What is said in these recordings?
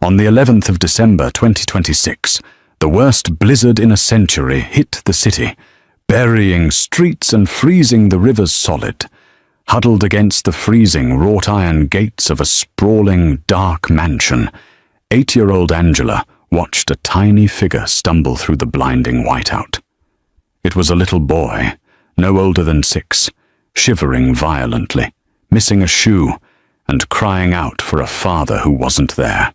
On the 11th of December 2026, the worst blizzard in a century hit the city, burying streets and freezing the rivers solid. Huddled against the freezing wrought iron gates of a sprawling, dark mansion, 8-year-old Angela watched a tiny figure stumble through the blinding whiteout. It was a little boy, no older than 6, shivering violently, missing a shoe, and crying out for a father who wasn't there.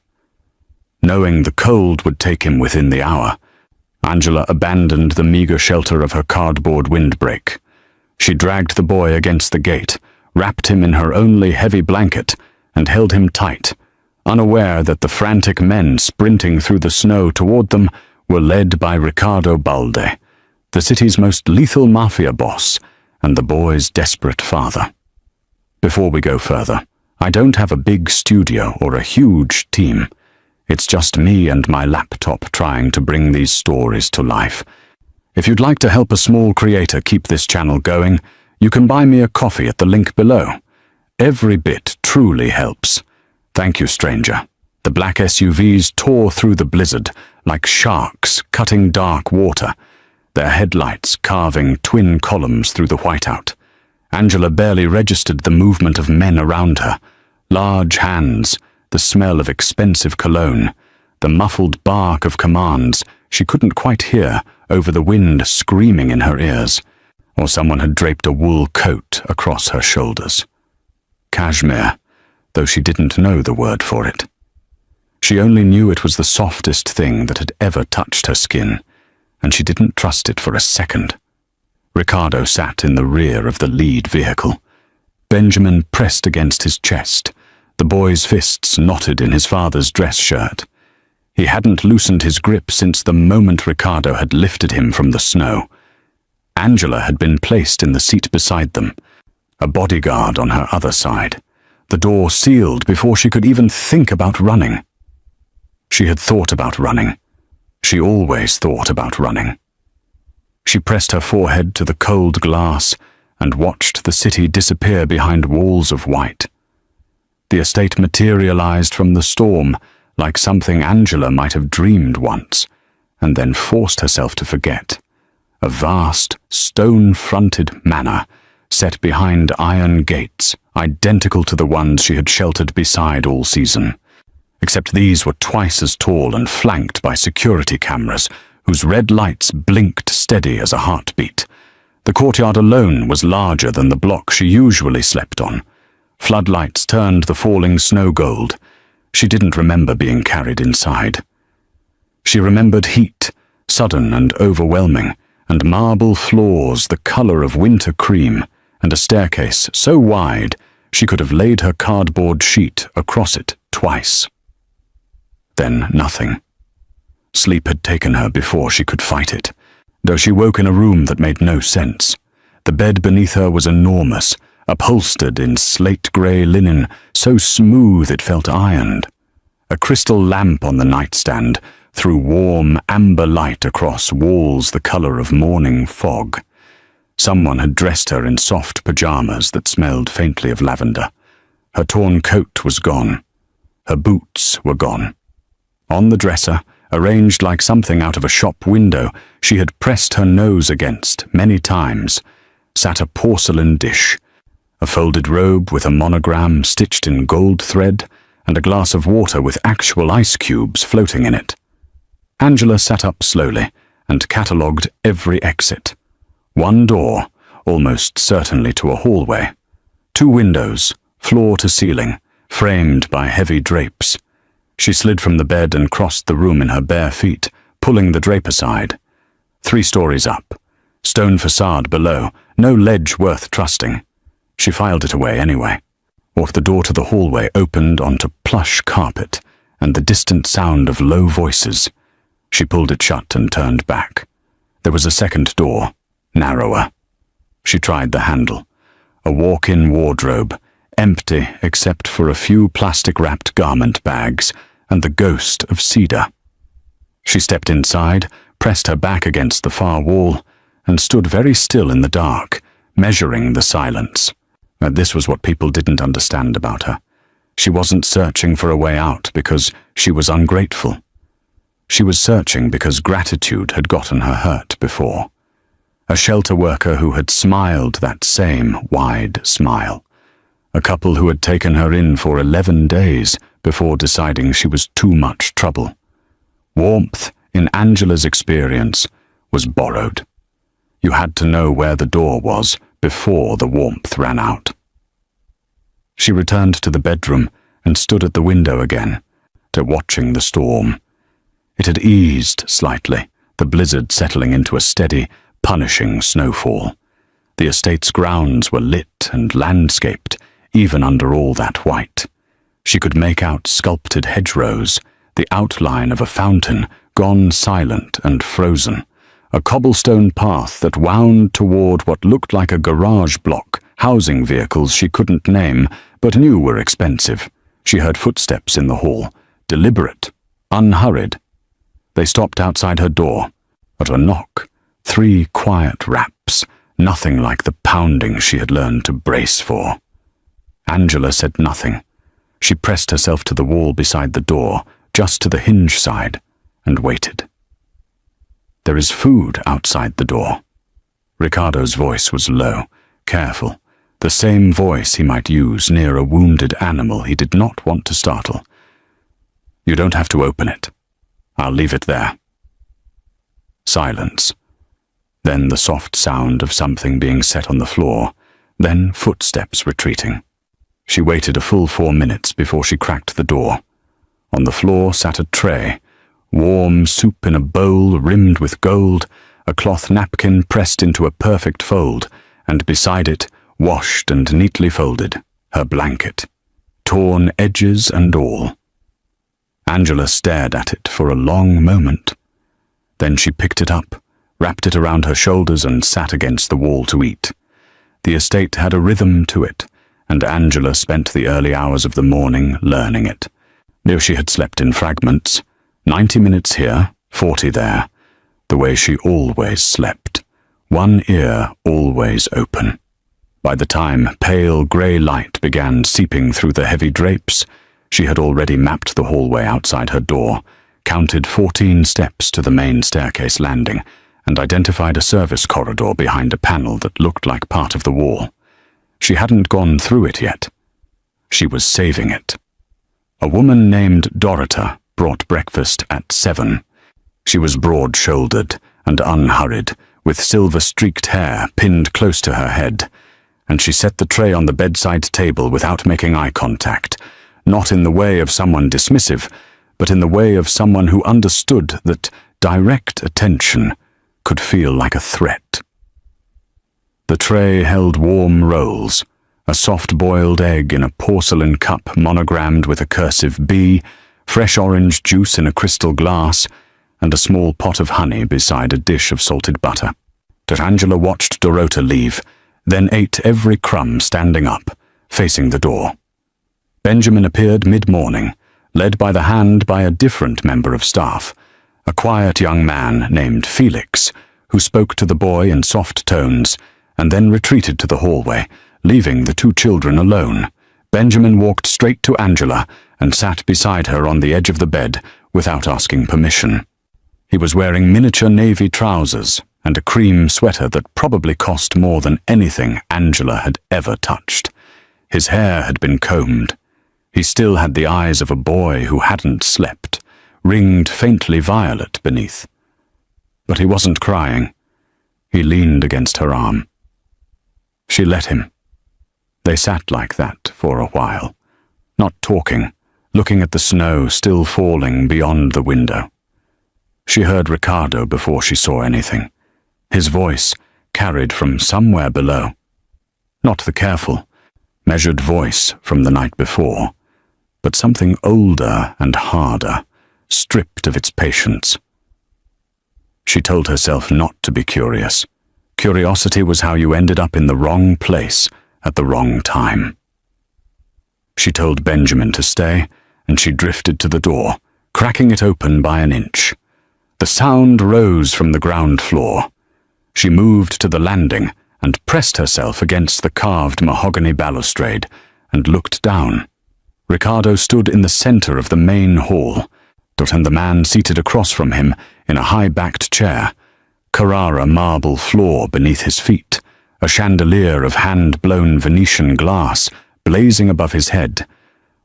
Knowing the cold would take him within the hour, Angela abandoned the meager shelter of her cardboard windbreak. She dragged the boy against the gate, wrapped him in her only heavy blanket, and held him tight, unaware that the frantic men sprinting through the snow toward them were led by Riccardo Balde, the city's most lethal mafia boss, and the boy's desperate father. Before we go further, I don't have a big studio or a huge team. It's just me and my laptop trying to bring these stories to life. If you'd like to help a small creator keep this channel going, you can buy me a coffee at the link below. Every bit truly helps. Thank you, stranger. The black SUVs tore through the blizzard like sharks cutting dark water, their headlights carving twin columns through the whiteout. Angela barely registered the movement of men around her. Large hands, the smell of expensive cologne, the muffled bark of commands she couldn't quite hear over the wind screaming in her ears, or someone had draped a wool coat across her shoulders. Cashmere, though she didn't know the word for it. She only knew it was the softest thing that had ever touched her skin, and she didn't trust it for a second. Riccardo sat in the rear of the lead vehicle. Benjamin pressed against his chest, the boy's fists knotted in his father's dress shirt. He hadn't loosened his grip since the moment Riccardo had lifted him from the snow. Angela had been placed in the seat beside them, a bodyguard on her other side, the door sealed before she could even think about running. She had thought about running. She always thought about running. She pressed her forehead to the cold glass and watched the city disappear behind walls of white. The estate materialized from the storm like something Angela might have dreamed once, and then forced herself to forget. A vast, stone-fronted manor set behind iron gates, identical to the ones she had sheltered beside all season. Except these were twice as tall and flanked by security cameras, whose red lights blinked steady as a heartbeat. The courtyard alone was larger than the block she usually slept on. Floodlights turned the falling snow gold. She didn't remember being carried inside. She remembered heat, sudden and overwhelming, and marble floors the color of winter cream, and a staircase so wide she could have laid her cardboard sheet across it twice. Then nothing. Sleep had taken her before she could fight it, though she woke in a room that made no sense. The bed beneath her was enormous, upholstered in slate-grey linen, so smooth it felt ironed. A crystal lamp on the nightstand threw warm, amber light across walls the color of morning fog. Someone had dressed her in soft pajamas that smelled faintly of lavender. Her torn coat was gone. Her boots were gone. On the dresser, arranged like something out of a shop window she had pressed her nose against many times, sat a porcelain dish, a folded robe with a monogram stitched in gold thread, and a glass of water with actual ice cubes floating in it. Angela sat up slowly and catalogued every exit. One door, almost certainly to a hallway. 2 windows, floor to ceiling, framed by heavy drapes. She slid from the bed and crossed the room in her bare feet, pulling the drape aside. 3 stories up. Stone facade below, no ledge worth trusting. She filed it away anyway. The door to the hallway opened onto plush carpet and the distant sound of low voices. She pulled it shut and turned back. There was a second door, narrower. She tried the handle. A walk-in wardrobe, empty except for a few plastic-wrapped garment bags and the ghost of cedar. She stepped inside, pressed her back against the far wall, and stood very still in the dark, measuring the silence. This was what people didn't understand about her. She wasn't searching for a way out because she was ungrateful. She was searching because gratitude had gotten her hurt before. A shelter worker who had smiled that same wide smile. A couple who had taken her in for 11 days before deciding she was too much trouble. Warmth, in Angela's experience, was borrowed. You had to know where the door was before the warmth ran out. She returned to the bedroom and stood at the window again, watching the storm. It had eased slightly, the blizzard settling into a steady, punishing snowfall. The estate's grounds were lit and landscaped, even under all that white. She could make out sculpted hedgerows, the outline of a fountain gone silent and frozen, a cobblestone path that wound toward what looked like a garage block, housing vehicles she couldn't name but knew were expensive. She heard footsteps in the hall, deliberate, unhurried. They stopped outside her door. At a knock, 3 quiet raps, nothing like the pounding she had learned to brace for. Angela said nothing. She pressed herself to the wall beside the door, just to the hinge side, and waited. "There is food outside the door." Ricardo's voice was low, careful, the same voice he might use near a wounded animal he did not want to startle. "You don't have to open it. I'll leave it there." Silence. Then the soft sound of something being set on the floor, then footsteps retreating. She waited a full 4 minutes before she cracked the door. On the floor sat a tray, warm soup in a bowl rimmed with gold, a cloth napkin pressed into a perfect fold, and beside it, washed and neatly folded, her blanket, torn edges and all. Angela stared at it for a long moment. Then she picked it up, wrapped it around her shoulders and sat against the wall to eat. The estate had a rhythm to it, and Angela spent the early hours of the morning learning it. Though she had slept in fragments, 90 minutes here, 40 there, the way she always slept, one ear always open. By the time pale grey light began seeping through the heavy drapes, she had already mapped the hallway outside her door, counted 14 steps to the main staircase landing, and identified a service corridor behind a panel that looked like part of the wall. She hadn't gone through it yet. She was saving it. A woman named Dorota brought breakfast at 7. She was broad-shouldered and unhurried, with silver-streaked hair pinned close to her head, and she set the tray on the bedside table without making eye contact, not in the way of someone dismissive, but in the way of someone who understood that direct attention could feel like a threat. The tray held warm rolls, a soft-boiled egg in a porcelain cup monogrammed with a cursive B, fresh orange juice in a crystal glass, and a small pot of honey beside a dish of salted butter. Angela watched Dorota leave, then ate every crumb standing up, facing the door. Benjamin appeared mid-morning, led by the hand by a different member of staff, a quiet young man named Felix, who spoke to the boy in soft tones, and then retreated to the hallway, leaving the 2 children alone. Benjamin walked straight to Angela and sat beside her on the edge of the bed without asking permission. He was wearing miniature navy trousers and a cream sweater that probably cost more than anything Angela had ever touched. His hair had been combed. He still had the eyes of a boy who hadn't slept, ringed faintly violet beneath. But he wasn't crying. He leaned against her arm. She let him. They sat like that for a while, not talking, looking at the snow still falling beyond the window. She heard Ricardo before she saw anything, his voice carried from somewhere below. Not the careful, measured voice from the night before, but something older and harder, stripped of its patience. She told herself not to be curious. Curiosity was how you ended up in the wrong place at the wrong time. She told Benjamin to stay, and she drifted to the door, cracking it open by an inch. The sound rose from the ground floor. She moved to the landing and pressed herself against the carved mahogany balustrade and looked down. Ricardo stood in the center of the main hall, and the man seated across from him in a high-backed chair, Carrara marble floor beneath his feet, a chandelier of hand-blown Venetian glass blazing above his head,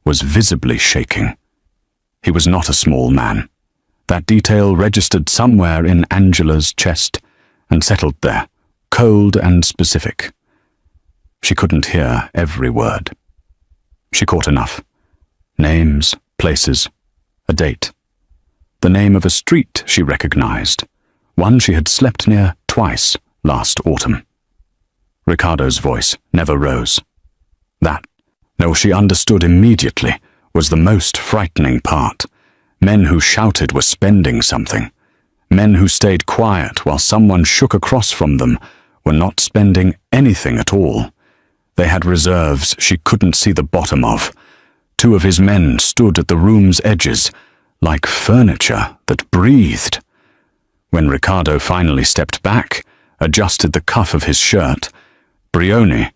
was visibly shaking. He was not a small man. That detail registered somewhere in Angela's chest and settled there, cold and specific. She couldn't hear every word. She caught enough. Names, places, a date. The name of a street she recognized, one she had slept near twice last autumn. Ricardo's voice never rose. That, no, she understood immediately, was the most frightening part. Men who shouted were spending something. Men who stayed quiet while someone shook across from them were not spending anything at all. They had reserves she couldn't see the bottom of. Two of his men stood at the room's edges, like furniture that breathed. When Ricardo finally stepped back, adjusted the cuff of his shirt, Brioni,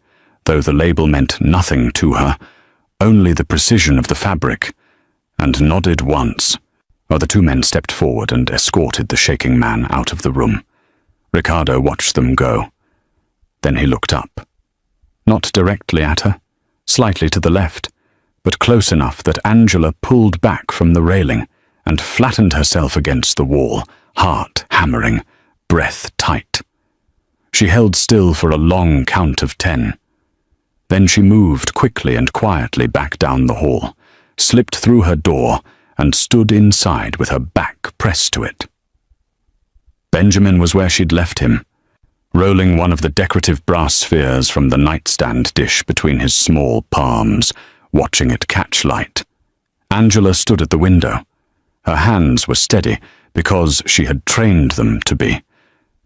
though the label meant nothing to her, only the precision of the fabric, and nodded once, while the two men stepped forward and escorted the shaking man out of the room. Ricardo watched them go. Then he looked up. Not directly at her, slightly to the left, but close enough that Angela pulled back from the railing and flattened herself against the wall, heart hammering, breath tight. She held still for a long count of 10. Then she moved quickly and quietly back down the hall, slipped through her door, and stood inside with her back pressed to it. Benjamin was where she'd left him, rolling one of the decorative brass spheres from the nightstand dish between his small palms, watching it catch light. Angela stood at the window. Her hands were steady because she had trained them to be,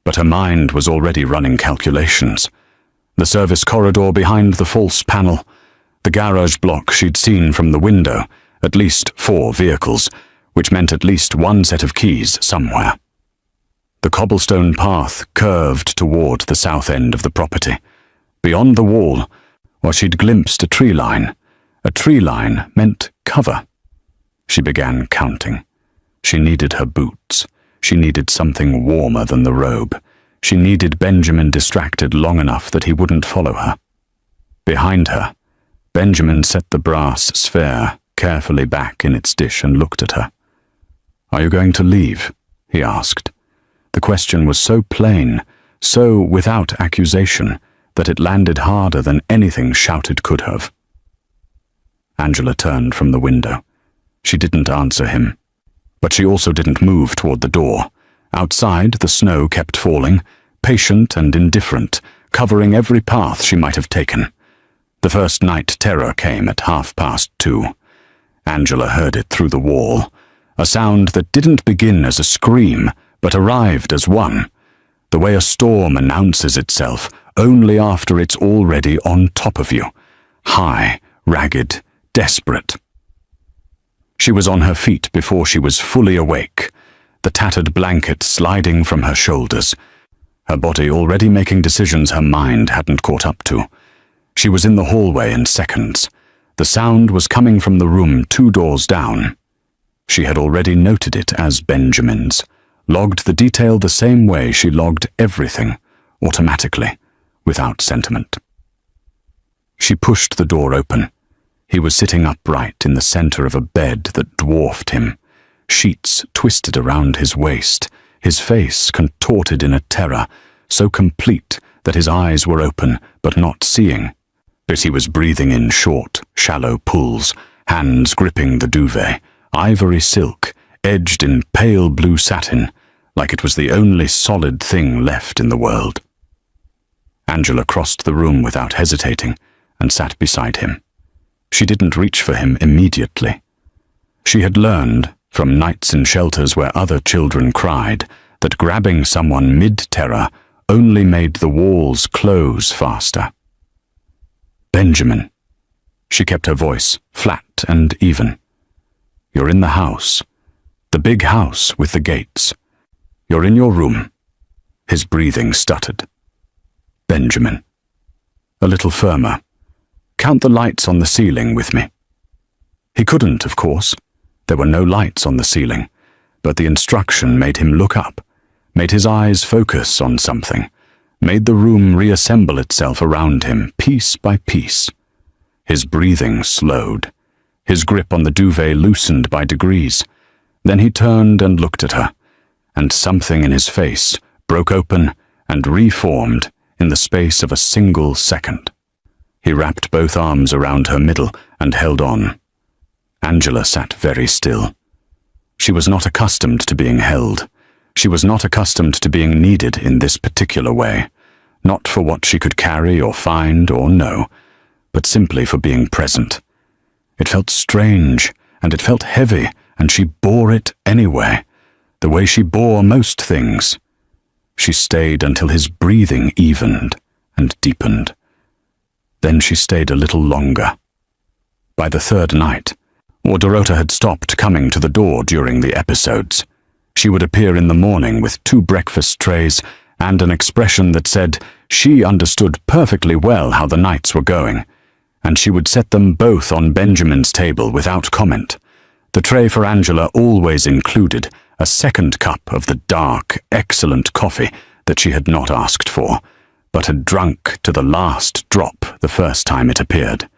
but her mind was already running calculations. The service corridor behind the false panel, the garage block she'd seen from the window, at least 4 vehicles, which meant at least one set of keys somewhere. The cobblestone path curved toward the south end of the property. Beyond the wall, where she'd glimpsed a tree line meant cover. She began counting. She needed her boots. She needed something warmer than the robe. She needed Benjamin distracted long enough that he wouldn't follow her. Behind her, Benjamin set the brass sphere carefully back in its dish and looked at her. "Are you going to leave?" he asked. The question was so plain, so without accusation, that it landed harder than anything shouted could have. Angela turned from the window. She didn't answer him, but she also didn't move toward the door. Outside, the snow kept falling, patient and indifferent, covering every path she might have taken. The first night terror came at 2:30. Angela heard it through the wall, a sound that didn't begin as a scream, but arrived as one, the way a storm announces itself only after it's already on top of you, high, ragged, desperate. She was on her feet before she was fully awake, the tattered blanket sliding from her shoulders, her body already making decisions her mind hadn't caught up to. She was in the hallway in seconds. The sound was coming from the room 2 doors down. She had already noted it as Benjamin's, logged the detail the same way she logged everything, automatically, without sentiment. She pushed the door open. He was sitting upright in the center of a bed that dwarfed him, sheets twisted around his waist, his face contorted in a terror so complete that his eyes were open but not seeing. But he was breathing in short, shallow pulls, hands gripping the duvet, ivory silk, edged in pale blue satin, like it was the only solid thing left in the world. Angela crossed the room without hesitating and sat beside him. She didn't reach for him immediately. She had learned, from nights in shelters where other children cried, that grabbing someone mid-terror only made the walls close faster. "Benjamin." She kept her voice flat and even. "You're in the house. The big house with the gates. You're in your room." His breathing stuttered. "Benjamin." A little firmer. "Count the lights on the ceiling with me." He couldn't, of course. There were no lights on the ceiling, but the instruction made him look up, made his eyes focus on something, made the room reassemble itself around him piece by piece. His breathing slowed, his grip on the duvet loosened by degrees. Then he turned and looked at her, and something in his face broke open and reformed in the space of a single second. He wrapped both arms around her middle and held on. Angela sat very still. She was not accustomed to being held. She was not accustomed to being needed in this particular way, not for what she could carry or find or know, but simply for being present. It felt strange, and it felt heavy, and she bore it anyway, the way she bore most things. She stayed until his breathing evened and deepened. Then she stayed a little longer. By the third night, Dorota had stopped coming to the door during the episodes. She would appear in the morning with 2 breakfast trays and an expression that said she understood perfectly well how the nights were going, and she would set them both on Benjamin's table without comment. The tray for Angela always included a second cup of the dark, excellent coffee that she had not asked for, but had drunk to the last drop the first time it appeared.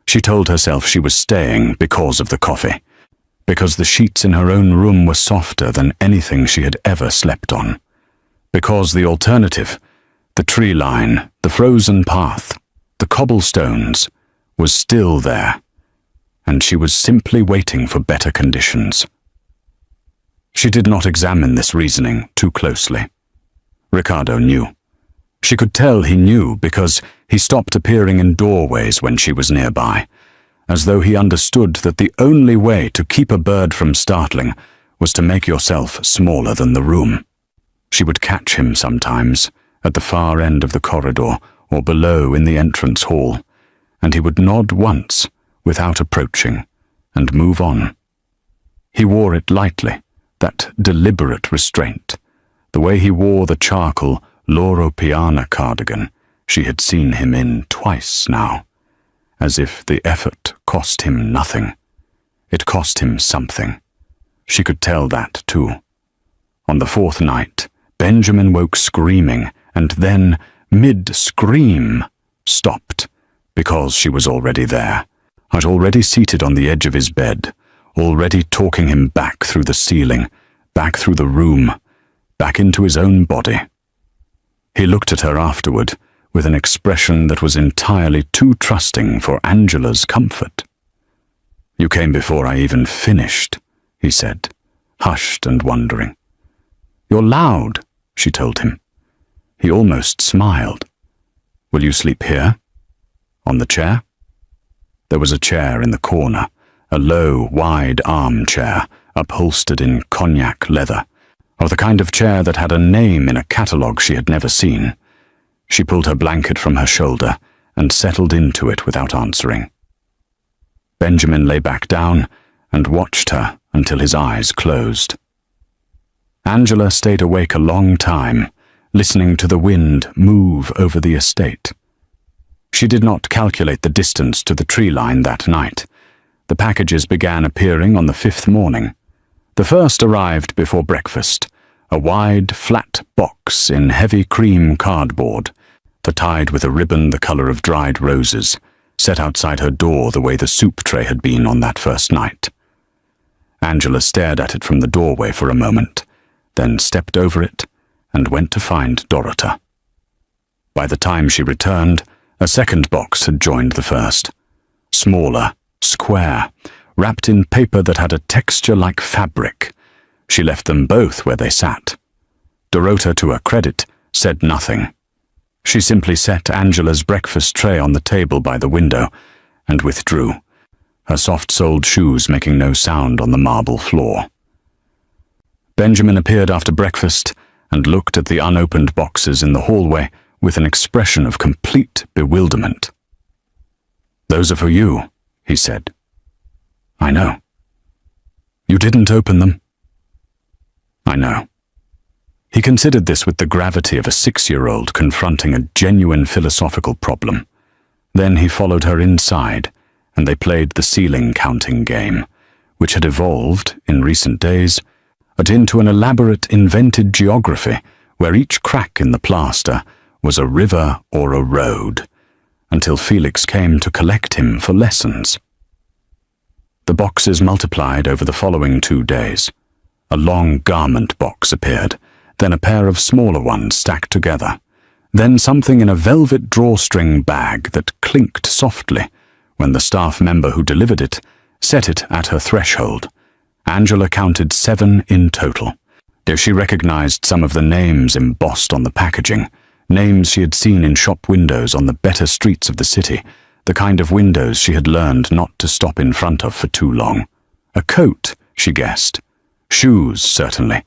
She told herself she was staying because of the coffee, because the sheets in her own room were softer than anything she had ever slept on, because the alternative, the tree line, the frozen path, the cobblestones, was still there, and she was simply waiting for better conditions. She did not examine this reasoning too closely. Ricardo knew. She could tell he knew because he stopped appearing in doorways when she was nearby, as though he understood that the only way to keep a bird from startling was to make yourself smaller than the room. She would catch him sometimes, at the far end of the corridor or below in the entrance hall, and he would nod once without approaching and move on. He wore it lightly, that deliberate restraint, the way he wore the charcoal Loro Piana cardigan she had seen him in twice now, as if the effort cost him nothing. It cost him something. She could tell that too. On the 4th night, Benjamin woke screaming, and then, mid-scream, stopped, because she was already there, already seated on the edge of his bed, already talking him back through the ceiling, back through the room, back into his own body. He looked at her afterward with an expression that was entirely too trusting for Angela's comfort. "You came before I even finished," he said, hushed and wondering. "You're loud," she told him. He almost smiled. "Will you sleep here? On the chair?" There was a chair in the corner, a low, wide armchair, upholstered in cognac leather, or the kind of chair that had a name in a catalogue she had never seen. She pulled her blanket from her shoulder and settled into it without answering. Benjamin lay back down and watched her until his eyes closed. Angela stayed awake a long time, listening to the wind move over the estate. She did not calculate the distance to the tree line that night. The packages began appearing on the 5th morning. The first arrived before breakfast, a wide, flat box in heavy cream cardboard, tied with a ribbon the color of dried roses, set outside her door the way the soup tray had been on that first night. Angela stared at it from the doorway for a moment, then stepped over it and went to find Dorota. By the time she returned, a second box had joined the first. Smaller, square, wrapped in paper that had a texture like fabric. She left them both where they sat. Dorota, to her credit, said nothing. She simply set Angela's breakfast tray on the table by the window and withdrew, her soft-soled shoes making no sound on the marble floor. Benjamin appeared after breakfast and looked at the unopened boxes in the hallway with an expression of complete bewilderment. "Those are for you," he said. "I know." "You didn't open them?" "I know." He considered this with the gravity of a 6-year-old confronting a genuine philosophical problem. Then he followed her inside and they played the ceiling counting game, which had evolved, in recent days, into an elaborate invented geography where each crack in the plaster was a river or a road, until Felix came to collect him for lessons. The boxes multiplied over the following 2 days. A long garment box appeared, then a pair of smaller ones stacked together, then something in a velvet drawstring bag that clinked softly when the staff member who delivered it set it at her threshold. Angela counted 7 in total. She recognized some of the names embossed on the packaging, names she had seen in shop windows on the better streets of the city, the kind of windows she had learned not to stop in front of for too long. A coat, she guessed. Shoes, certainly.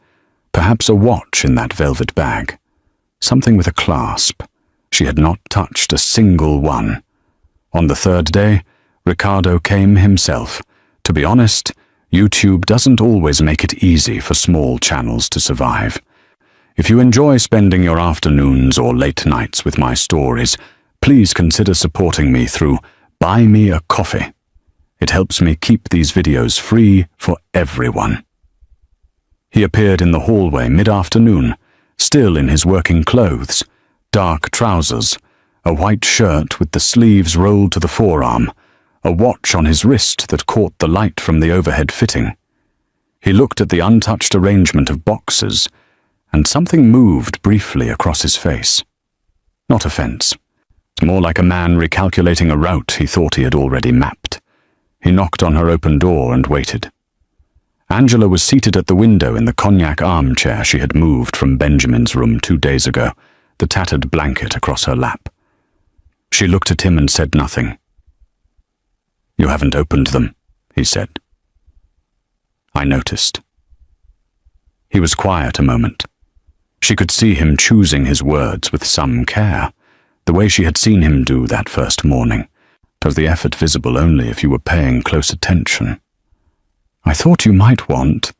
Perhaps a watch in that velvet bag. Something with a clasp. She had not touched a single one. On the 3rd day, Ricardo came himself. To be honest, YouTube doesn't always make it easy for small channels to survive. If you enjoy spending your afternoons or late nights with my stories, please consider supporting me through Buy Me a Coffee. It helps me keep these videos free for everyone. He appeared in the hallway mid-afternoon, still in his working clothes, dark trousers, a white shirt with the sleeves rolled to the forearm, a watch on his wrist that caught the light from the overhead fitting. He looked at the untouched arrangement of boxes, and something moved briefly across his face. Not offense. More like a man recalculating a route he thought he had already mapped. He knocked on her open door and waited. Angela was seated at the window in the cognac armchair she had moved from Benjamin's room 2 days ago, the tattered blanket across her lap. She looked at him and said nothing. "You haven't opened them," he said. I noticed. He was quiet a moment. She could see him choosing his words with some care, the way she had seen him do that first morning. It was the effort visible only if you were paying close attention. "I thought you might want—"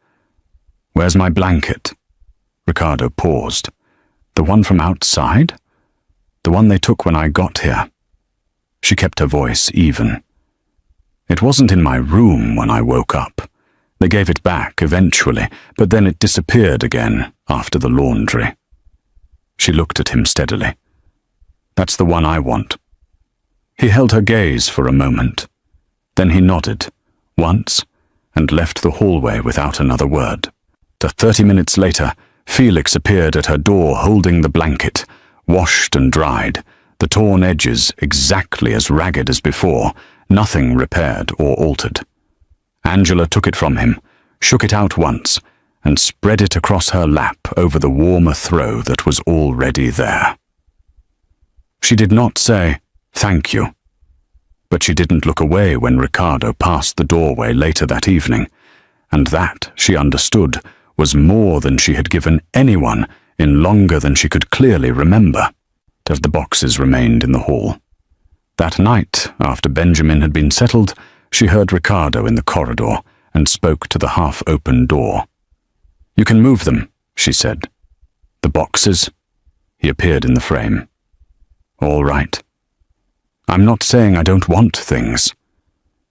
"Where's my blanket?" Ricardo paused. "The one from outside? The one they took when I got here." She kept her voice even. "It wasn't in my room when I woke up. They gave it back eventually, but then it disappeared again after the laundry." She looked at him steadily. "That's the one I want." He held her gaze for a moment. Then he nodded, once, and left the hallway without another word. 30 minutes later, Felix appeared at her door holding the blanket, washed and dried, the torn edges exactly as ragged as before, nothing repaired or altered. Angela took it from him, shook it out once, and spread it across her lap over the warmer throw that was already there. She did not say, "Thank you," but she didn't look away when Ricardo passed the doorway later that evening, and that, she understood, was more than she had given anyone in longer than she could clearly remember. As the boxes remained in the hall. That night, after Benjamin had been settled, she heard Ricardo in the corridor and spoke to the half-open door. "You can move them," she said. "The boxes?" He appeared in the frame. "All right. I'm not saying I don't want things."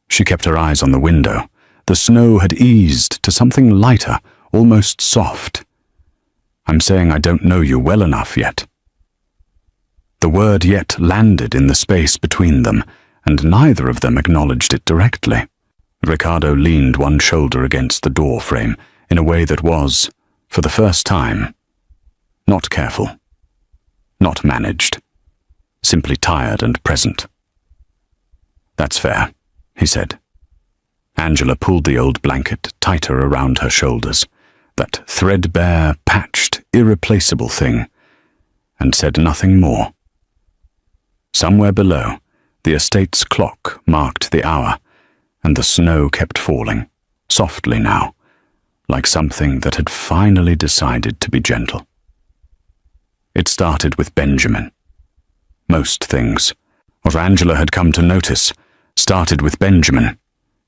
She kept her eyes on the window. The snow had eased to something lighter, almost soft. "I'm saying I don't know you well enough yet." The word yet landed in the space between them, and neither of them acknowledged it directly. Ricardo leaned one shoulder against the door frame in a way that was, for the first time, not careful, not managed, simply tired and present. "That's fair," he said. Angela pulled the old blanket tighter around her shoulders, that threadbare, patched, irreplaceable thing, and said nothing more. Somewhere below, the estate's clock marked the hour, and the snow kept falling, softly now, like something that had finally decided to be gentle. It started with Benjamin. Most things, what Angela had come to notice, started with Benjamin.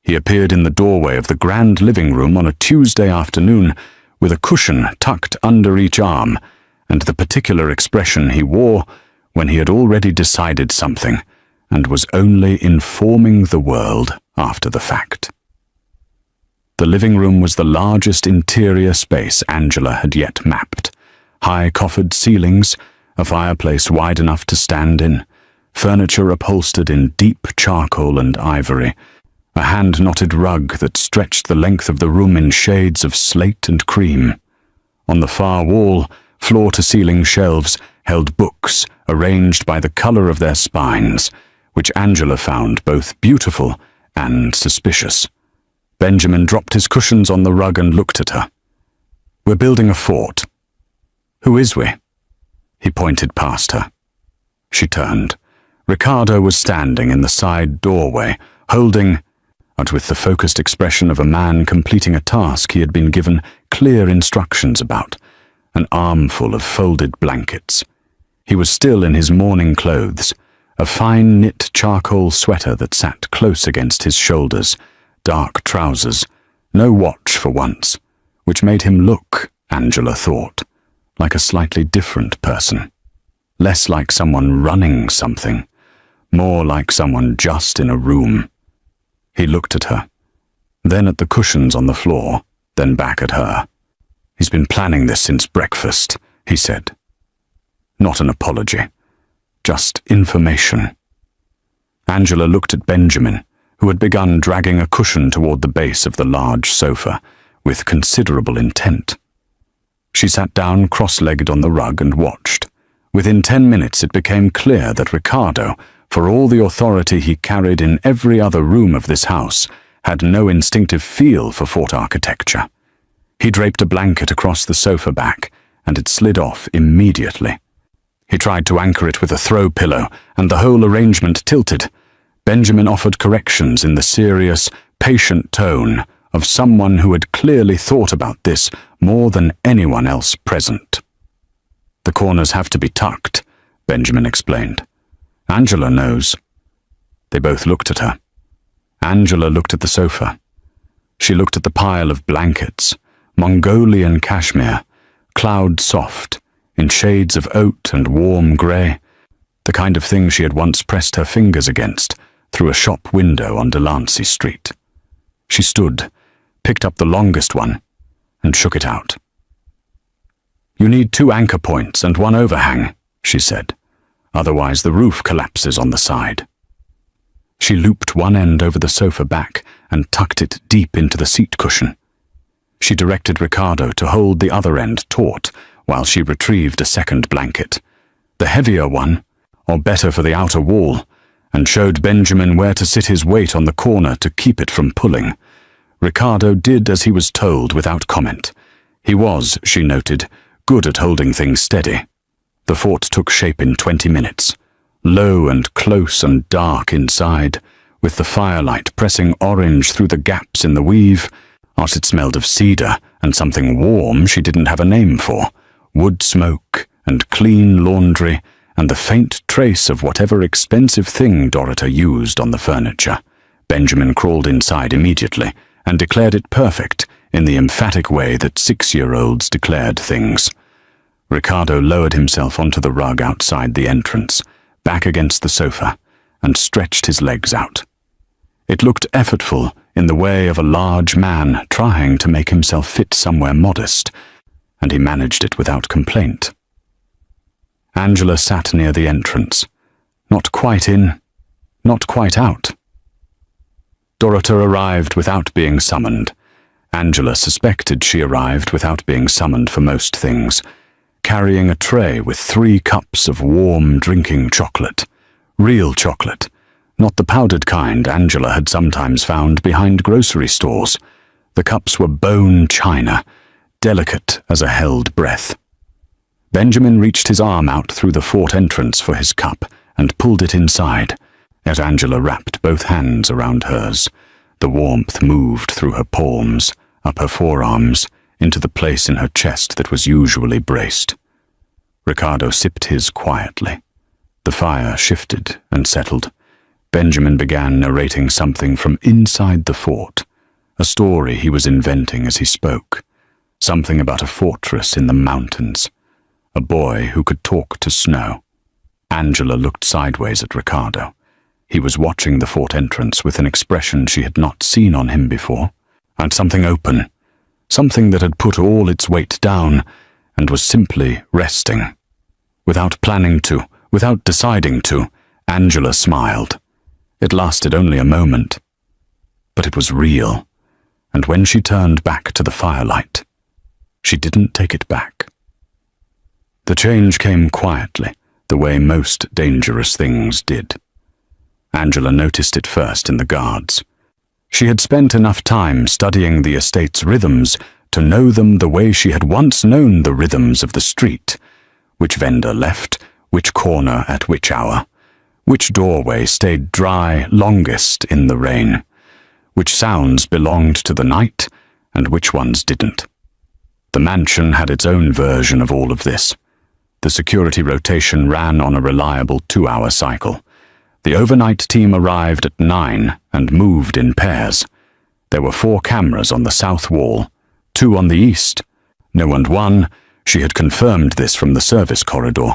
He appeared in the doorway of the grand living room on a Tuesday afternoon with a cushion tucked under each arm, and the particular expression he wore when he had already decided something, and was only informing the world after the fact. The living room was the largest interior space Angela had yet mapped. High coffered ceilings, a fireplace wide enough to stand in, furniture upholstered in deep charcoal and ivory, a hand-knotted rug that stretched the length of the room in shades of slate and cream. On the far wall, floor-to-ceiling shelves held books arranged by the color of their spines, which Angela found both beautiful and suspicious. Benjamin dropped his cushions on the rug and looked at her. "We're building a fort." "Who is we?" He pointed past her. She turned. Ricardo was standing in the side doorway, holding, but with the focused expression of a man completing a task he had been given clear instructions about, an armful of folded blankets. He was still in his morning clothes, a fine knit charcoal sweater that sat close against his shoulders, dark trousers, no watch for once, which made him look, Angela thought, like a slightly different person. Less like someone running something, more like someone just in a room. He looked at her, then at the cushions on the floor, then back at her. "He's been planning this since breakfast," he said. Not an apology, just information. Angela looked at Benjamin, who had begun dragging a cushion toward the base of the large sofa, with considerable intent. She sat down cross-legged on the rug and watched. Within 10 minutes it became clear that Ricardo, for all the authority he carried in every other room of this house, had no instinctive feel for fort architecture. He draped a blanket across the sofa back, and it slid off immediately. He tried to anchor it with a throw pillow, and the whole arrangement tilted. Benjamin offered corrections in the serious, patient tone of someone who had clearly thought about this more than anyone else present. "The corners have to be tucked," Benjamin explained. "Angela knows." They both looked at her. Angela looked at the sofa. She looked at the pile of blankets, Mongolian cashmere, cloud soft, in shades of oat and warm grey, the kind of thing she had once pressed her fingers against through a shop window on Delancey Street. She stood, picked up the longest one, and shook it out. "You need 2 anchor points and 1 overhang," she said. "Otherwise the roof collapses on the side." She looped one end over the sofa back and tucked it deep into the seat cushion. She directed Ricardo to hold the other end taut while she retrieved a second blanket, the heavier one, or better for the outer wall, and showed Benjamin where to sit his weight on the corner to keep it from pulling. Ricardo did as he was told without comment. He was, she noted, good at holding things steady. The fort took shape in 20 minutes, low and close and dark inside, with the firelight pressing orange through the gaps in the weave. As it smelled of cedar and something warm she didn't have a name for, wood smoke and clean laundry and the faint trace of whatever expensive thing Dorota used on the furniture. Benjamin crawled inside immediately and declared it perfect in the emphatic way that 6-year-olds declared things. Ricardo lowered himself onto the rug outside the entrance, back against the sofa, and stretched his legs out. It looked effortful in the way of a large man trying to make himself fit somewhere modest, and he managed it without complaint. Angela sat near the entrance, not quite in, not quite out. Dorota arrived without being summoned. Angela suspected she arrived without being summoned for most things, carrying a tray with 3 cups of warm drinking chocolate. Real chocolate, not the powdered kind Angela had sometimes found behind grocery stores. The cups were bone china, delicate as a held breath. Benjamin reached his arm out through the fort entrance for his cup and pulled it inside, as Angela wrapped both hands around hers. The warmth moved through her palms, up her forearms, into the place in her chest that was usually braced. Ricardo sipped his quietly. The fire shifted and settled. Benjamin began narrating something from inside the fort, a story he was inventing as he spoke, something about a fortress in the mountains, a boy who could talk to snow. Angela looked sideways at Ricardo. He was watching the fort entrance with an expression she had not seen on him before, and something open, something that had put all its weight down and was simply resting. Without planning to, without deciding to, Angela smiled. It lasted only a moment, but it was real, and when she turned back to the firelight, she didn't take it back. The change came quietly, the way most dangerous things did. Angela noticed it first in the guards. She had spent enough time studying the estate's rhythms to know them the way she had once known the rhythms of the street. Which vendor left, which corner at which hour, which doorway stayed dry longest in the rain, which sounds belonged to the night and which ones didn't. The mansion had its own version of all of this. The security rotation ran on a reliable 2-hour cycle. The overnight team arrived at 9 and moved in pairs. There were 4 cameras on the south wall, 2 on the east. No, and one, she had confirmed this from the service corridor,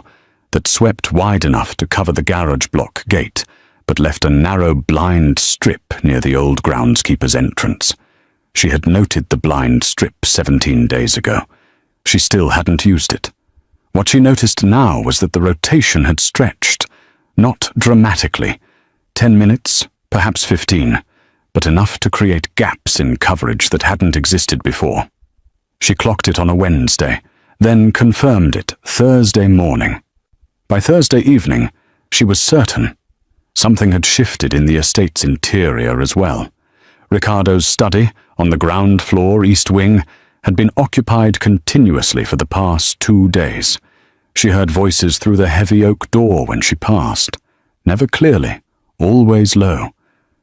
that swept wide enough to cover the garage block gate, but left a narrow blind strip near the old groundskeeper's entrance. She had noted the blind strip 17 days ago. She still hadn't used it. What she noticed now was that the rotation had stretched, not dramatically, 10 minutes, perhaps 15, but enough to create gaps in coverage that hadn't existed before. She clocked it on a Wednesday, then confirmed it Thursday morning. By Thursday evening, she was certain. Something had shifted in the estate's interior as well. Ricardo's study, on the ground floor east wing, had been occupied continuously for the past 2 days. She heard voices through the heavy oak door when she passed, never clearly, always low,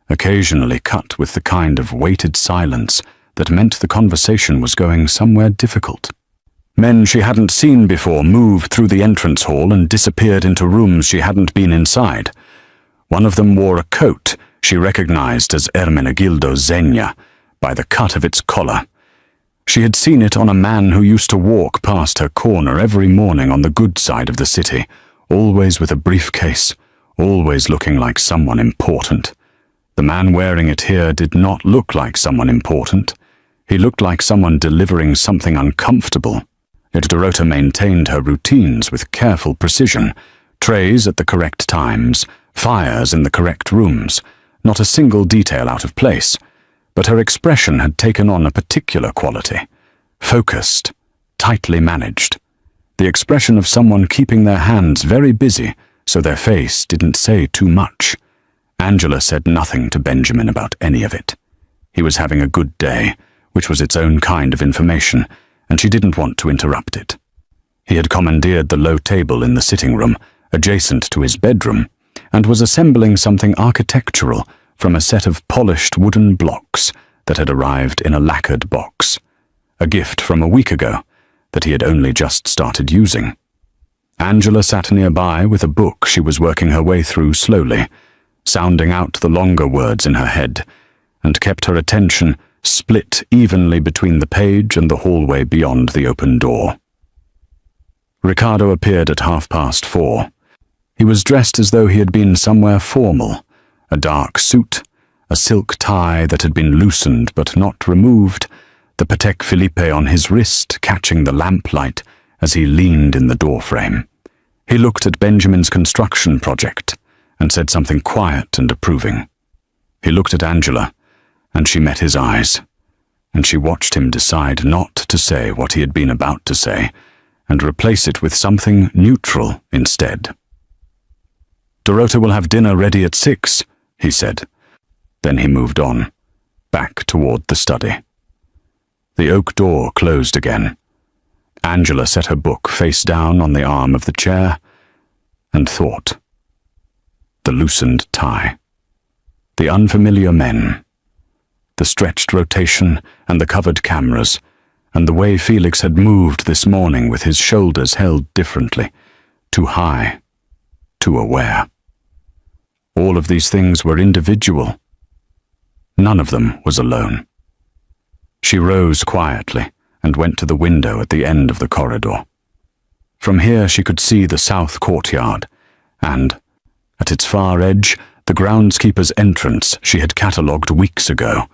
occasionally cut with the kind of weighted silence that meant the conversation was going somewhere difficult. Men she hadn't seen before moved through the entrance hall and disappeared into rooms she hadn't been inside. One of them wore a coat she recognized as Ermenegildo Zegna by the cut of its collar. She had seen it on a man who used to walk past her corner every morning on the good side of the city, always with a briefcase, always looking like someone important. The man wearing it here did not look like someone important. He looked like someone delivering something uncomfortable. Yet Dorota maintained her routines with careful precision, trays at the correct times, fires in the correct rooms, not a single detail out of place. But her expression had taken on a particular quality, focused, tightly managed. The expression of someone keeping their hands very busy so their face didn't say too much. Angela said nothing to Benjamin about any of it. He was having a good day, which was its own kind of information, and she didn't want to interrupt it. He had commandeered the low table in the sitting room, adjacent to his bedroom, and was assembling something architectural from a set of polished wooden blocks that had arrived in a lacquered box, a gift from a week ago that he had only just started using. Angela sat nearby with a book she was working her way through slowly, sounding out the longer words in her head, and kept her attention split evenly between the page and the hallway beyond the open door. Ricardo appeared at 4:30. He was dressed as though he had been somewhere formal, a dark suit, a silk tie that had been loosened but not removed, the Patek Philippe on his wrist catching the lamplight as he leaned in the doorframe. He looked at Benjamin's construction project and said something quiet and approving. He looked at Angela, and she met his eyes, and she watched him decide not to say what he had been about to say and replace it with something neutral instead. "Dorota will have dinner ready at 6, he said. Then he moved on, back toward the study. The oak door closed again. Angela set her book face down on the arm of the chair and thought. The loosened tie. The unfamiliar men. The stretched rotation and the covered cameras, and the way Felix had moved this morning with his shoulders held differently, too high, too aware. All of these things were individual. None of them was alone. She rose quietly and went to the window at the end of the corridor. From here she could see the south courtyard, and, at its far edge, the groundskeeper's entrance she had catalogued weeks ago.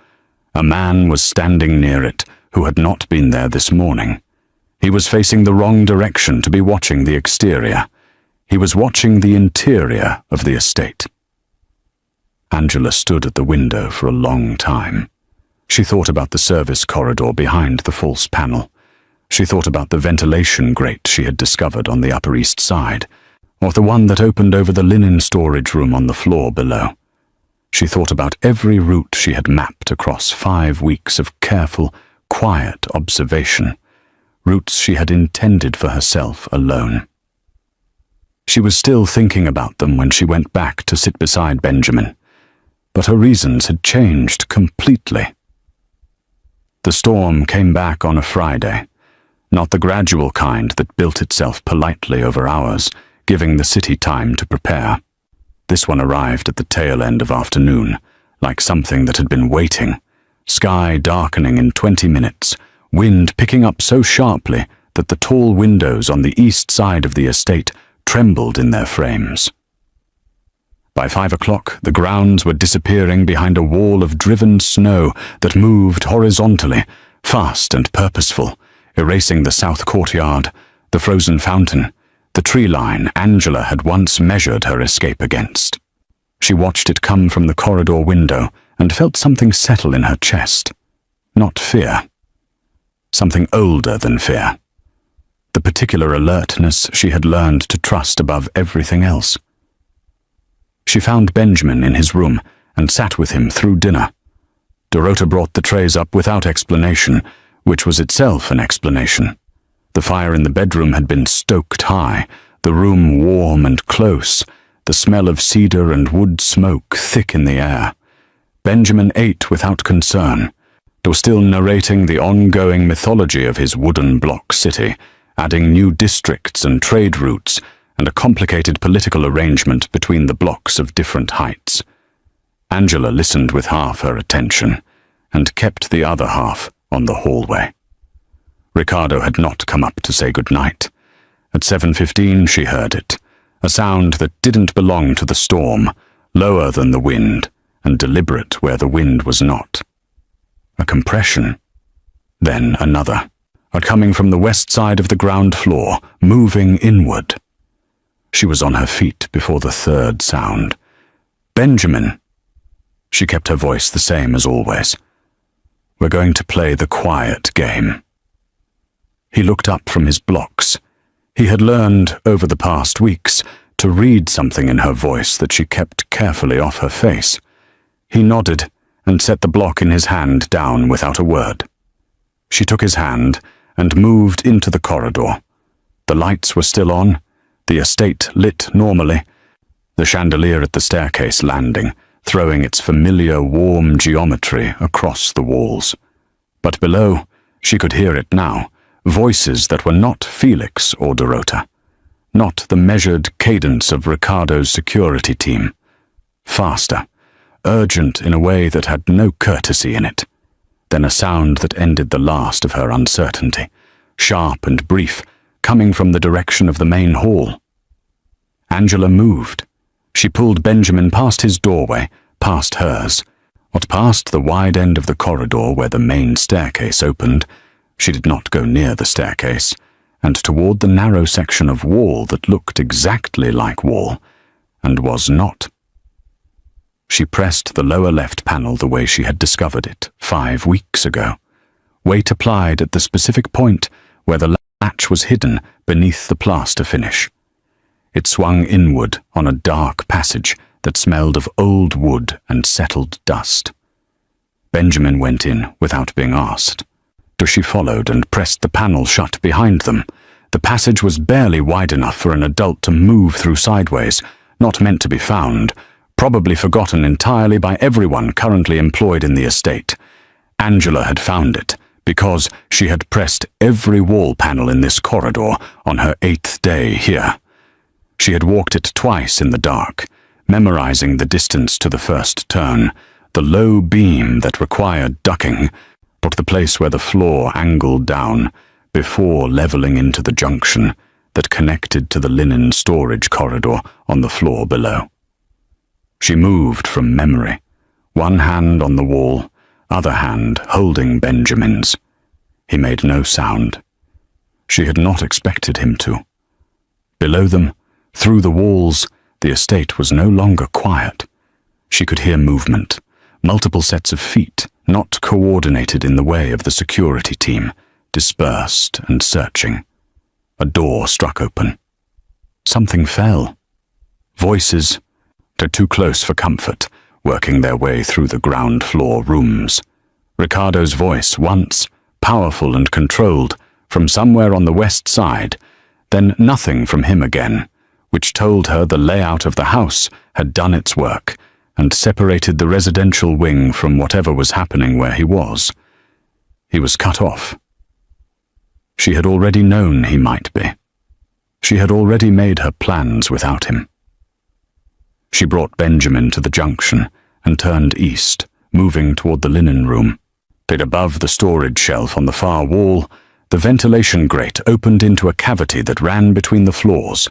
A man was standing near it who had not been there this morning. He was facing the wrong direction to be watching the exterior. He was watching the interior of the estate. Angela stood at the window for a long time. She thought about the service corridor behind the false panel. She thought about the ventilation grate she had discovered on the Upper East Side, or the one that opened over the linen storage room on the floor below. She thought about every route she had mapped across 5 weeks of careful, quiet observation, routes she had intended for herself alone. She was still thinking about them when she went back to sit beside Benjamin, but her reasons had changed completely. The storm came back on a Friday, not the gradual kind that built itself politely over hours, giving the city time to prepare. This one arrived at the tail end of afternoon, like something that had been waiting, sky darkening in 20 minutes, wind picking up so sharply that the tall windows on the east side of the estate trembled in their frames. By 5 o'clock, the grounds were disappearing behind a wall of driven snow that moved horizontally, fast and purposeful, erasing the south courtyard, the frozen fountain, the tree line Angela had once measured her escape against. She watched it come from the corridor window and felt something settle in her chest. Not fear. Something older than fear. The particular alertness she had learned to trust above everything else. She found Benjamin in his room and sat with him through dinner. Dorota brought the trays up without explanation, which was itself an explanation. The fire in the bedroom had been stoked high, the room warm and close, the smell of cedar and wood smoke thick in the air. Benjamin ate without concern, though still narrating the ongoing mythology of his wooden block city, adding new districts and trade routes, and a complicated political arrangement between the blocks of different heights. Angela listened with half her attention, and kept the other half on the hallway. Ricardo had not come up to say good night. At 7:15 she heard it, a sound that didn't belong to the storm, lower than the wind, and deliberate where the wind was not. A compression. Then another, coming from the west side of the ground floor, moving inward. She was on her feet before the third sound. "Benjamin!" She kept her voice the same as always. "We're going to play the quiet game." He looked up from his blocks. He had learned, over the past weeks, to read something in her voice that she kept carefully off her face. He nodded and set the block in his hand down without a word. She took his hand and moved into the corridor. The lights were still on, the estate lit normally, the chandelier at the staircase landing, throwing its familiar warm geometry across the walls. But below, she could hear it now, voices that were not Felix or Dorota, not the measured cadence of Ricardo's security team. Faster, urgent in a way that had no courtesy in it. Then a sound that ended the last of her uncertainty, sharp and brief, coming from the direction of the main hall. Angela moved. She pulled Benjamin past his doorway, past hers, not past the wide end of the corridor where the main staircase opened. She did not go near the staircase, and toward the narrow section of wall that looked exactly like wall, and was not. She pressed the lower left panel the way she had discovered it 5 weeks ago, weight applied at the specific point where the latch was hidden beneath the plaster finish. It swung inward on a dark passage that smelled of old wood and settled dust. Benjamin went in without being asked. She followed and pressed the panel shut behind them. The passage was barely wide enough for an adult to move through sideways, not meant to be found, probably forgotten entirely by everyone currently employed in the estate. Angela had found it, because she had pressed every wall panel in this corridor on her 8th day here. She had walked it twice in the dark, memorizing the distance to the first turn, the low beam that required ducking, but the place where the floor angled down, before leveling into the junction that connected to the linen storage corridor on the floor below. She moved from memory, one hand on the wall, other hand holding Benjamin's. He made no sound. She had not expected him to. Below them, through the walls, the estate was no longer quiet. She could hear movement, multiple sets of feet, not coordinated in the way of the security team, dispersed and searching. A door struck open. Something fell. Voices, too close for comfort, working their way through the ground floor rooms. Ricardo's voice, once powerful and controlled, from somewhere on the west side, then nothing from him again, which told her the layout of the house had done its work and separated the residential wing from whatever was happening where he was. He was cut off. She had already known he might be. She had already made her plans without him. She brought Benjamin to the junction and turned east, moving toward the linen room. Above the storage shelf on the far wall, the ventilation grate opened into a cavity that ran between the floors.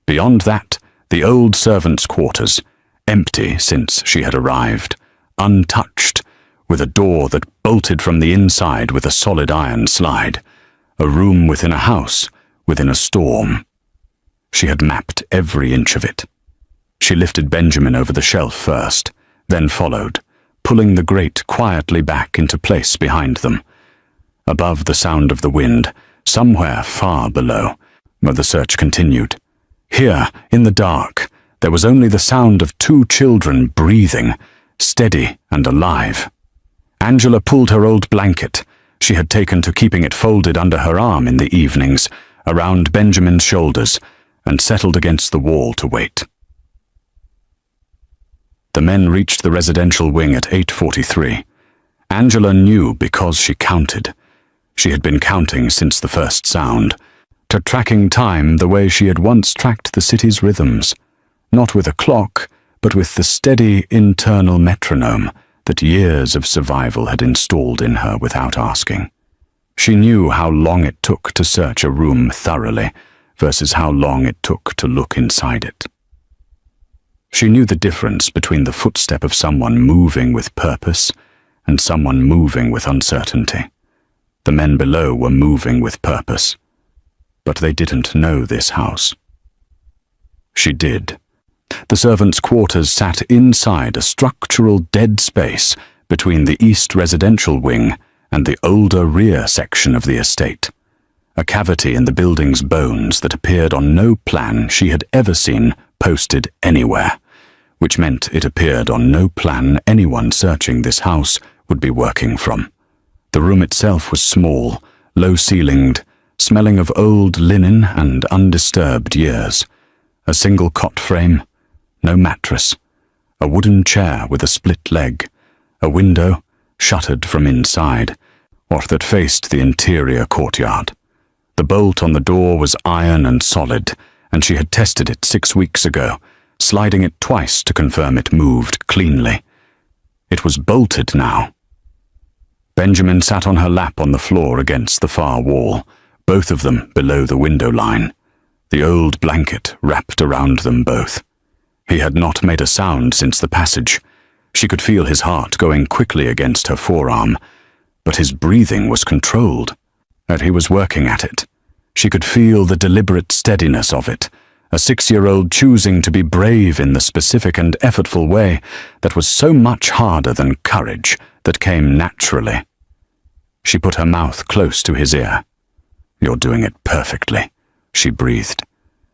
Beyond that, the old servants' quarters, empty since she had arrived, untouched, with a door that bolted from the inside with a solid iron slide. A room within a house, within a storm. She had mapped every inch of it. She lifted Benjamin over the shelf first, then followed, pulling the grate quietly back into place behind them. Above the sound of the wind, somewhere far below, where the search continued. Here, in the dark, there was only the sound of two children breathing, steady and alive. Angela pulled her old blanket she had taken to keeping it folded under her arm in the evenings, around Benjamin's shoulders, and settled against the wall to wait. The men reached the residential wing at 8:43. Angela knew because she counted. She had been counting since the first sound, tracking time the way she had once tracked the city's rhythms, not with a clock, but with the steady internal metronome that years of survival had installed in her without asking. She knew how long it took to search a room thoroughly versus how long it took to look inside it. She knew the difference between the footstep of someone moving with purpose and someone moving with uncertainty. The men below were moving with purpose, but they didn't know this house. She did. The servants' quarters sat inside a structural dead space between the east residential wing and the older rear section of the estate. A cavity in the building's bones that appeared on no plan she had ever seen posted anywhere, which meant it appeared on no plan anyone searching this house would be working from. The room itself was small, low-ceilinged, smelling of old linen and undisturbed years. A single cot frame, no mattress, a wooden chair with a split leg, a window shuttered from inside, or that faced the interior courtyard. The bolt on the door was iron and solid, and she had tested it 6 weeks ago, sliding it twice to confirm it moved cleanly. It was bolted now. Benjamin sat on her lap on the floor against the far wall, both of them below the window line, the old blanket wrapped around them both. He had not made a sound since the passage. She could feel his heart going quickly against her forearm, but his breathing was controlled, and he was working at it. She could feel the deliberate steadiness of it, a 6-year-old choosing to be brave in the specific and effortful way that was so much harder than courage that came naturally. She put her mouth close to his ear. "You're doing it perfectly," she breathed.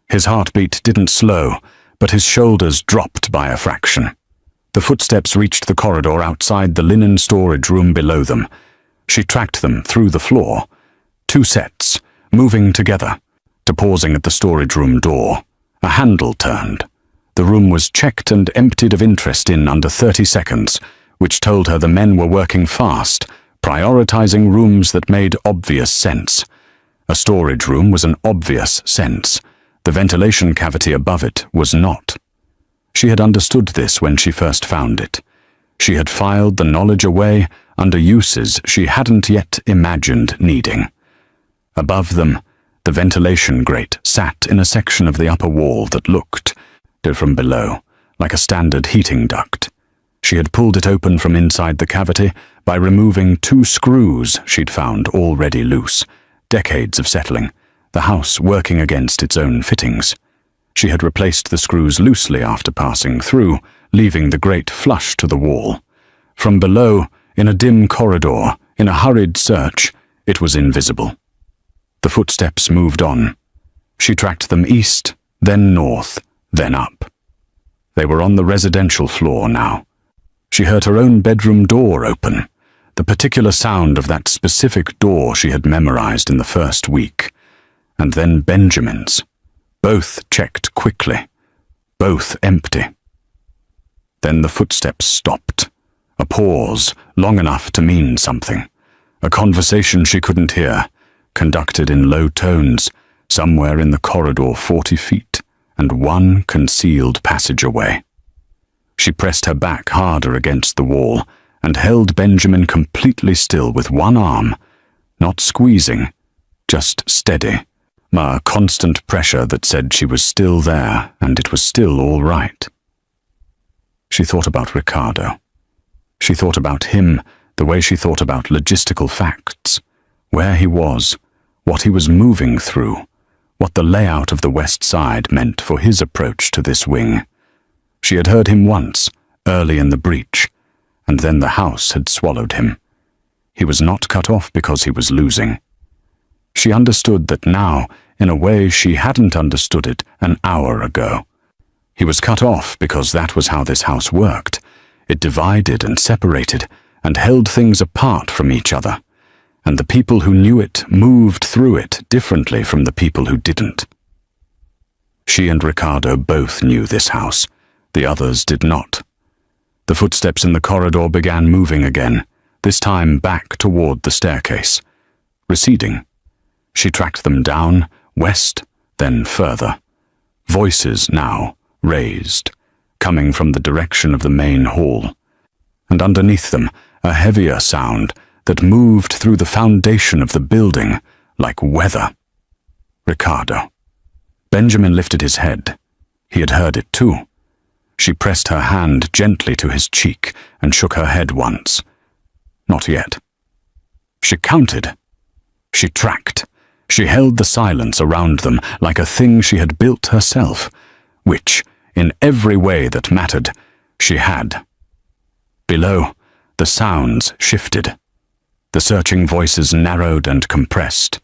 His heartbeat didn't slow, but his shoulders dropped by a fraction. The footsteps reached the corridor outside the linen storage room below them. She tracked them through the floor, 2 sets, moving together, to pausing at the storage room door. A handle turned. The room was checked and emptied of interest in under 30 seconds, which told her the men were working fast, prioritizing rooms that made obvious sense. A storage room was an obvious sense. The ventilation cavity above it was not. She had understood this when she first found it. She had filed the knowledge away under uses she hadn't yet imagined needing. Above them, the ventilation grate sat in a section of the upper wall that looked, from below, like a standard heating duct. She had pulled it open from inside the cavity by removing 2 screws she'd found already loose. Decades of settling, the house working against its own fittings. She had replaced the screws loosely after passing through, leaving the grate flush to the wall. From below, in a dim corridor, in a hurried search, it was invisible. The footsteps moved on. She tracked them east, then north, then up. They were on the residential floor now. She heard her own bedroom door open, the particular sound of that specific door she had memorized in the first week. And then Benjamin's. Both checked quickly. Both empty. Then the footsteps stopped. A pause, long enough to mean something. A conversation she couldn't hear, conducted in low tones, somewhere in the corridor 40 feet, and 1 concealed passage away. She pressed her back harder against the wall and held Benjamin completely still with 1 arm, not squeezing, just steady, a constant pressure that said she was still there and it was still all right. She thought about Ricardo. She thought about him the way she thought about logistical facts, where he was, what he was moving through, what the layout of the West Side meant for his approach to this wing. She had heard him once, early in the breach, and then the house had swallowed him. He was not cut off because he was losing. She understood that now, in a way she hadn't understood it an hour ago. He was cut off because that was how this house worked. It divided and separated, and held things apart from each other, and the people who knew it moved through it differently from the people who didn't. She and Ricardo both knew this house. The others did not. The footsteps in the corridor began moving again, this time back toward the staircase, receding. She tracked them down, west, then further. Voices now, raised, coming from the direction of the main hall. And underneath them, a heavier sound that moved through the foundation of the building like weather. Ricardo. Benjamin lifted his head. He had heard it too. She pressed her hand gently to his cheek and shook her head once. Not yet. She counted. She tracked. She held the silence around them like a thing she had built herself, which, in every way that mattered, she had. Below, the sounds shifted. The searching voices narrowed and compressed,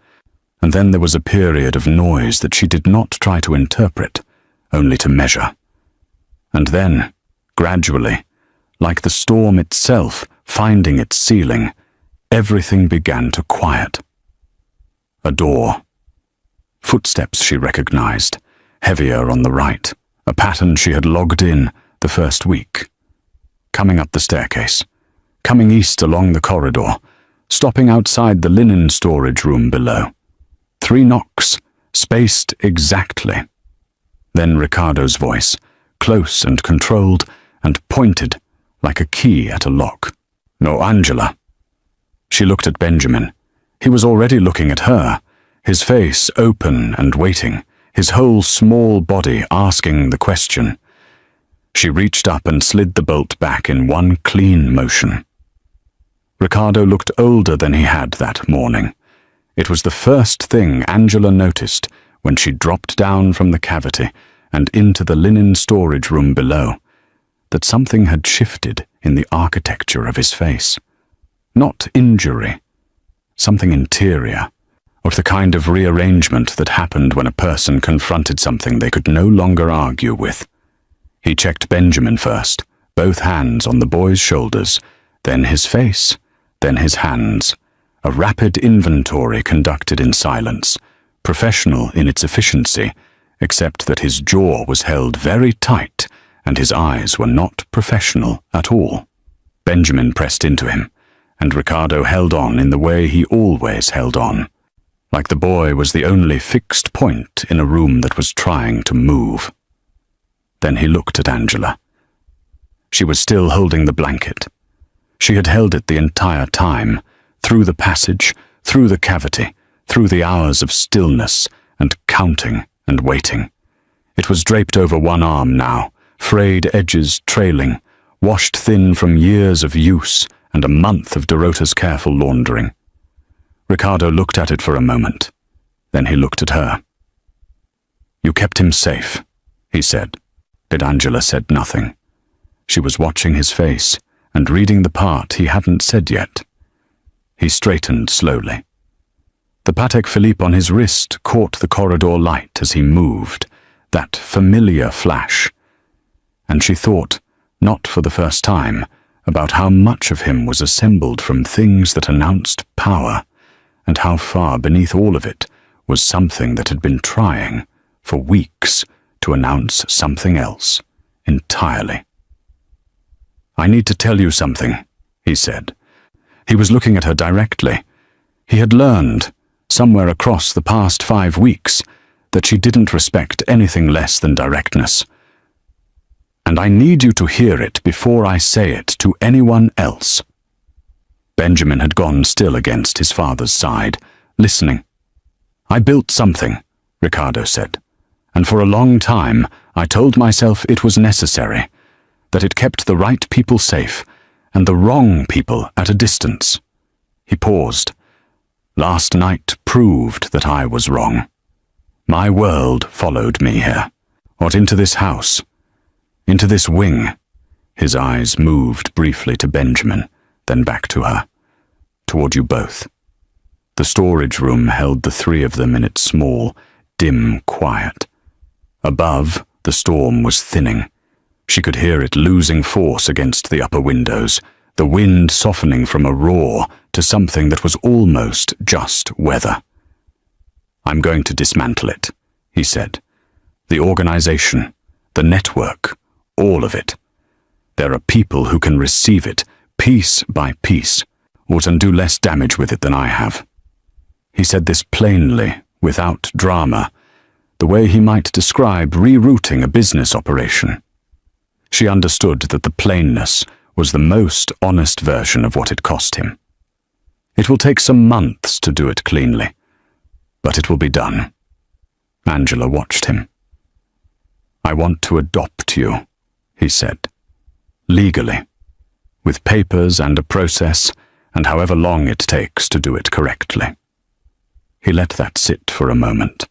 and then there was a period of noise that she did not try to interpret, only to measure. And then, gradually, like the storm itself finding its ceiling, everything began to quiet. A door. Footsteps she recognized, heavier on the right, a pattern she had logged in the first week. Coming up the staircase, coming east along the corridor, stopping outside the linen storage room below. 3 knocks, spaced exactly. Then Ricardo's voice, close and controlled and pointed like a key at a lock. "No, Angela." She looked at Benjamin. He was already looking at her, his face open and waiting, his whole small body asking the question. She reached up and slid the bolt back in 1 clean motion. Ricardo looked older than he had that morning. It was the first thing Angela noticed when she dropped down from the cavity and into the linen storage room below, that something had shifted in the architecture of his face. Not injury, something interior, or the kind of rearrangement that happened when a person confronted something they could no longer argue with. He checked Benjamin first, both hands on the boy's shoulders, then his face, then his hands. A rapid inventory conducted in silence, professional in its efficiency, except that his jaw was held very tight and his eyes were not professional at all. Benjamin pressed into him, and Ricardo held on in the way he always held on, like the boy was the only fixed point in a room that was trying to move. Then he looked at Angela. She was still holding the blanket. She had held it the entire time, through the passage, through the cavity, through the hours of stillness and counting and waiting. It was draped over one arm now, frayed edges trailing, washed thin from years of use and a month of Dorota's careful laundering. Ricardo looked at it for a moment. Then he looked at her. "You kept him safe," he said. But Angela said nothing. She was watching his face and reading the part he hadn't said yet. He straightened slowly. The Patek Philippe on his wrist caught the corridor light as he moved, that familiar flash. And she thought, not for the first time, about how much of him was assembled from things that announced power, and how far beneath all of it was something that had been trying, for weeks, to announce something else, entirely. "I need to tell you something," he said. He was looking at her directly. He had learned, somewhere across the past 5 weeks, that she didn't respect anything less than directness. "And I need you to hear it before I say it to anyone else." Benjamin had gone still against his father's side, listening. "I built something," Ricardo said, "and for a long time I told myself it was necessary, that it kept the right people safe and the wrong people at a distance." He paused. "Last night proved that I was wrong. My world followed me here, or into this house, into this wing." His eyes moved briefly to Benjamin, then back to her, toward you both. The storage room held the 3 of them in its small, dim quiet. Above, the storm was thinning. She could hear it losing force against the upper windows, the wind softening from a roar to something that was almost just weather. "I'm going to dismantle it," he said. "The organization, the network, all of it. There are people who can receive it, piece by piece, or can do less damage with it than I have." He said this plainly, without drama, the way he might describe rerouting a business operation. She understood that the plainness was the most honest version of what it cost him. "It will take some months to do it cleanly, but it will be done." Angela watched him. "I want to adopt you," he said. "Legally, with papers and a process, and however long it takes to do it correctly." He let that sit for a moment.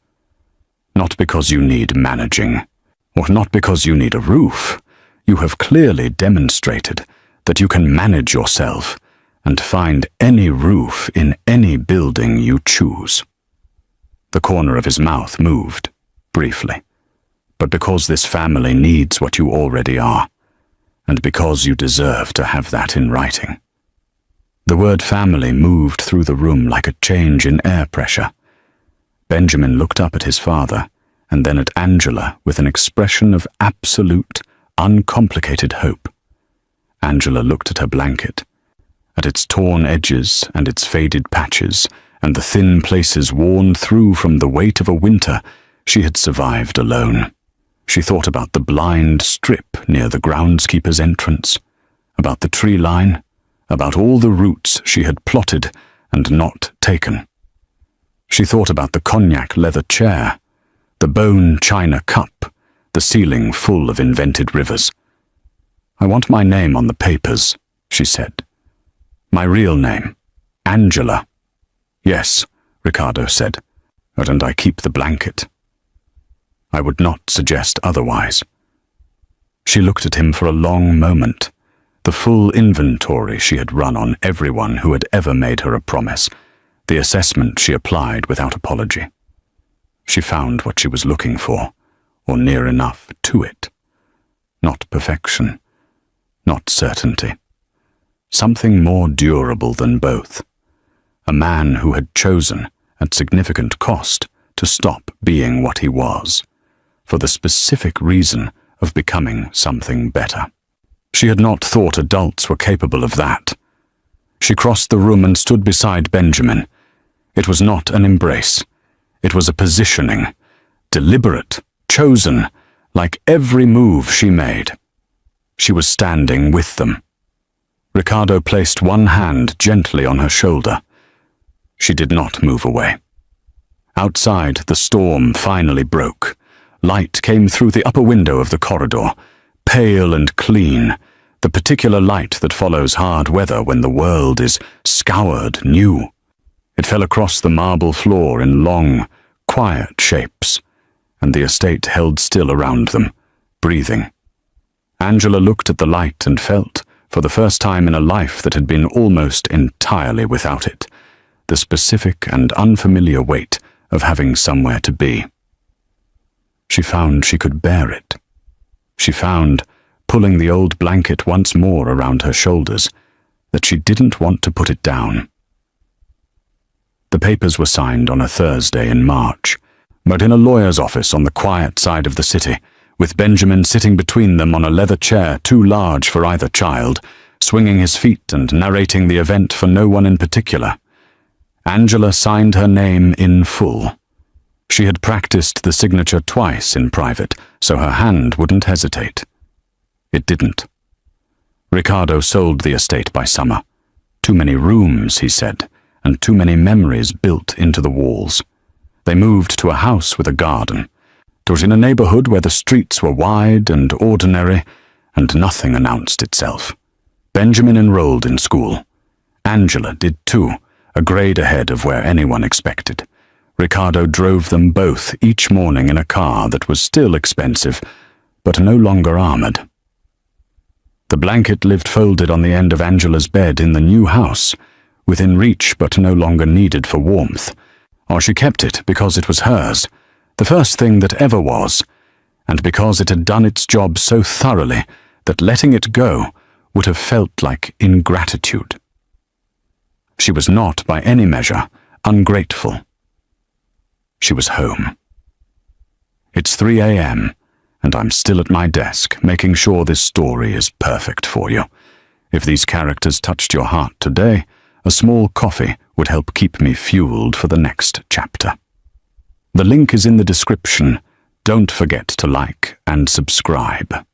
"Not because you need managing, or not because you need a roof. You have clearly demonstrated that you can manage yourself and find any roof in any building you choose." The corner of his mouth moved, briefly. "But because this family needs what you already are, and because you deserve to have that in writing." The word family moved through the room like a change in air pressure. Benjamin looked up at his father, and then at Angela with an expression of absolute, uncomplicated hope. Angela looked at her blanket, at its torn edges and its faded patches, and the thin places worn through from the weight of a winter she had survived alone. She thought about the blind strip near the groundskeeper's entrance, about the tree line, about all the routes she had plotted and not taken. She thought about the cognac leather chair, the bone china cup, the ceiling full of invented rivers. "I want my name on the papers," she said. "My real name, Angela." "Yes," Ricardo said, "and I keep the blanket." "I would not suggest otherwise." She looked at him for a long moment, the full inventory she had run on everyone who had ever made her a promise, the assessment she applied without apology. She found what she was looking for, or near enough to it. Not perfection, not certainty. Something more durable than both. A man who had chosen, at significant cost, to stop being what he was, for the specific reason of becoming something better. She had not thought adults were capable of that. She crossed the room and stood beside Benjamin. It was not an embrace. It was a positioning, deliberate, chosen, like every move she made. She was standing with them. Ricardo placed one hand gently on her shoulder. She did not move away. Outside, the storm finally broke. Light came through the upper window of the corridor, pale and clean, the particular light that follows hard weather when the world is scoured new. It fell across the marble floor in long, quiet shapes, and the estate held still around them, breathing. Angela looked at the light and felt, for the first time in a life that had been almost entirely without it, the specific and unfamiliar weight of having somewhere to be. She found she could bear it. She found, pulling the old blanket once more around her shoulders, that she didn't want to put it down. The papers were signed on a Thursday in March, but in a lawyer's office on the quiet side of the city, with Benjamin sitting between them on a leather chair too large for either child, swinging his feet and narrating the event for no one in particular. Angela signed her name in full. She had practiced the signature twice in private, so her hand wouldn't hesitate. It didn't. Ricardo sold the estate by summer. Too many rooms, he said, and too many memories built into the walls. They moved to a house with a garden. It was in a neighborhood where the streets were wide and ordinary, and nothing announced itself. Benjamin enrolled in school. Angela did too, a grade ahead of where anyone expected. Ricardo drove them both each morning in a car that was still expensive, but no longer armored. The blanket lived folded on the end of Angela's bed in the new house, within reach but no longer needed for warmth. Or she kept it because it was hers, the first thing that ever was, and because it had done its job so thoroughly that letting it go would have felt like ingratitude. She was not, by any measure, ungrateful. She was home. It's 3 a.m., and I'm still at my desk, making sure this story is perfect for you. If these characters touched your heart today, a small coffee would help keep me fueled for the next chapter. The link is in the description. Don't forget to like and subscribe.